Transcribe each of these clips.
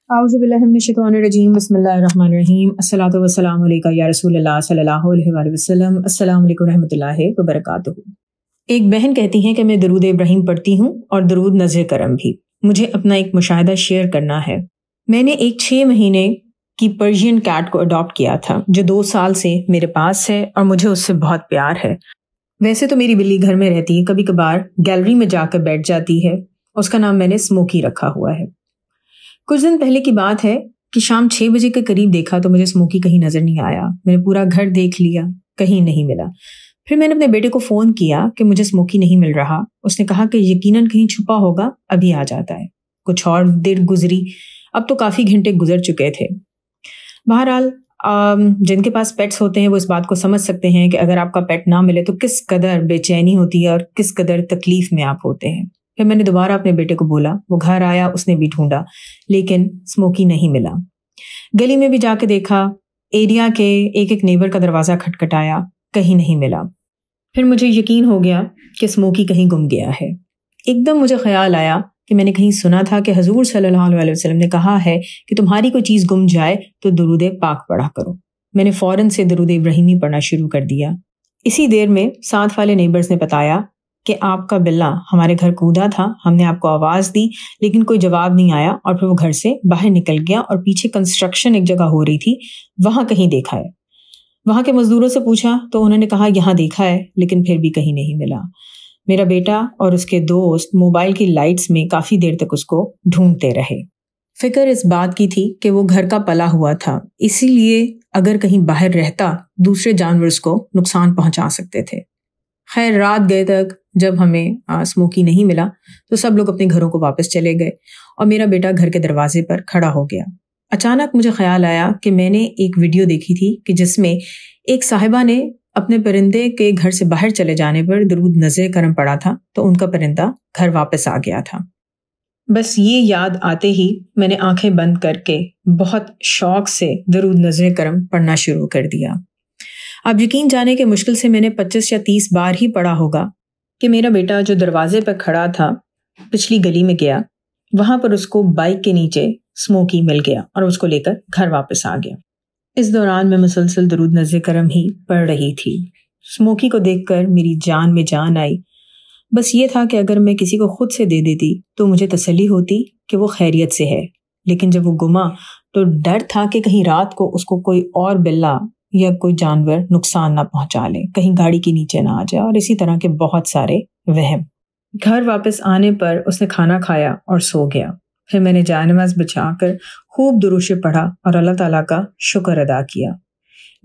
औज़ुबिल्लाहि मिनश्शैतानिर्रजीम बिस्मिल्लाहिर्रहमानिर्रहीम अस्सलातु वस्सलामु अलैका या रसूलल्लाह सल्लल्लाहु अलैहि वसल्लम अस्सलामु अलैकुम रहमतुल्लाहि व बरकातुहू। एक बहन कहती हैं कि मैं दरूद इब्राहिम पढ़ती हूँ और दरूद नज़्र करम भी। मुझे अपना एक मुशाहिदा शेयर करना है। मैंने एक 6 महीने की पर्शियन कैट को अडॉप्ट किया था जो 2 साल से मेरे पास है और मुझे उससे बहुत प्यार है। वैसे तो मेरी बिल्ली घर में रहती है, कभी कभार गैलरी में जाकर बैठ जाती है। उसका नाम मैंने स्मोकी रखा हुआ है। कुछ दिन पहले की बात है कि शाम 6 बजे के करीब देखा तो मुझे स्मोकी कहीं नजर नहीं आया। मैंने पूरा घर देख लिया, कहीं नहीं मिला। फिर मैंने अपने बेटे को फोन किया कि मुझे स्मोकी नहीं मिल रहा। उसने कहा कि यकीनन कहीं छुपा होगा, अभी आ जाता है। कुछ और देर गुजरी, अब तो काफी घंटे गुजर चुके थे। बहरहाल जिनके पास पेट्स होते हैं वो इस बात को समझ सकते हैं कि अगर आपका पेट ना मिले तो किस कदर बेचैनी होती है और किस कदर तकलीफ में आप होते हैं। फिर मैंने दोबारा अपने बेटे को बोला, वो घर आया, उसने भी ढूंढा लेकिन स्मोकी नहीं मिला। गली में भी जाके देखा, एरिया के एक नेबर का दरवाज़ा खटखटाया, कहीं नहीं मिला। फिर मुझे यकीन हो गया कि स्मोकी कहीं गुम गया है। एकदम मुझे ख्याल आया कि मैंने कहीं सुना था कि हजूर सल्लल्लाहु अलैहि वसल्लम ने कहा है कि तुम्हारी कोई चीज़ गुम जाए तो दरूद पाक पढ़ा करो। मैंने फ़ौरन से दरूद इब्राहिमी पढ़ना शुरू कर दिया। इसी देर में साथ वाले नेबर्स ने बताया कि आपका बिल्ला हमारे घर कूदा था, हमने आपको आवाज़ दी लेकिन कोई जवाब नहीं आया और फिर वो घर से बाहर निकल गया और पीछे कंस्ट्रक्शन एक जगह हो रही थी, वहाँ कहीं देखा है। वहाँ के मजदूरों से पूछा तो उन्होंने कहा यहाँ देखा है, लेकिन फिर भी कहीं नहीं मिला। मेरा बेटा और उसके दोस्त मोबाइल की लाइट्स में काफ़ी देर तक उसको ढूंढते रहे। फिक्र इस बात की थी कि वो घर का पला हुआ था, इसीलिए अगर कहीं बाहर रहता दूसरे जानवर्स को नुकसान पहुंचा सकते थे। खैर रात गए तक जब हमें स्मोकी नहीं मिला तो सब लोग अपने घरों को वापस चले गए और मेरा बेटा घर के दरवाजे पर खड़ा हो गया। अचानक मुझे ख्याल आया कि मैंने एक वीडियो देखी थी कि जिसमें एक साहिबा ने अपने परिंदे के घर से बाहर चले जाने पर दरूद नज़्र करम पड़ा था तो उनका परिंदा घर वापस आ गया था। बस ये याद आते ही मैंने आंखें बंद करके बहुत शौक से दरूद नज़्र करम पढ़ना शुरू कर दिया। आप यकीन जाने के मुश्किल से मैंने 25 या 30 बार ही पढ़ा होगा कि मेरा बेटा जो दरवाजे पर खड़ा था पिछली गली में गया, वहां पर उसको बाइक के नीचे स्मोकी मिल गया और उसको लेकर घर वापस आ गया। इस दौरान मैं मुसलसल दरूद नज़्र करम ही पढ़ रही थी। स्मोकी को देखकर मेरी जान में जान आई। बस ये था कि अगर मैं किसी को खुद से दे देती तो मुझे तसल्ली होती कि वो खैरियत से है, लेकिन जब वो गुमा तो डर था कि कहीं रात को उसको कोई और बिल्ला या कोई जानवर नुकसान ना पहुंचा ले, कहीं गाड़ी के नीचे ना आ जाए और इसी तरह के बहुत सारे वहम। घर वापस आने पर उसने खाना खाया और सो गया। फिर मैंने जानमाज़ बिछाकर खूब दुरूद पढ़ा और अल्लाह ताला का शुक्र अदा किया।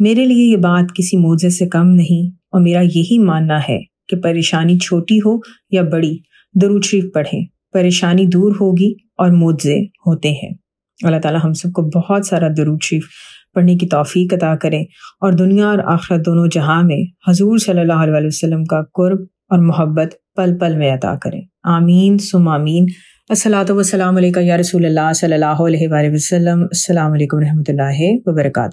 मेरे लिए ये बात किसी मौजे से कम नहीं और मेरा यही मानना है कि परेशानी छोटी हो या बड़ी, दरूद शरीफ पढ़ें, परेशानी दूर होगी और मौजे होते हैं। अल्लाह ताला हम सबको बहुत सारा दरूद शरीफ पढ़ने की तौफीक अता करें और दुनिया और आखिरत दोनों जहां में हजूर सल्लल्लाहु अलैहि वसल्लम का कुर्ब और मोहब्बत पल पल में अता करें। आमीन सुम आमीन। अस्सलातु वस्सलामु अलैका या रसूलल्लाह सल्लल्लाहु अलैहि वसल्लम। अस्सलामु अलैकुम रहमतुल्लाहि व बरकातुहू।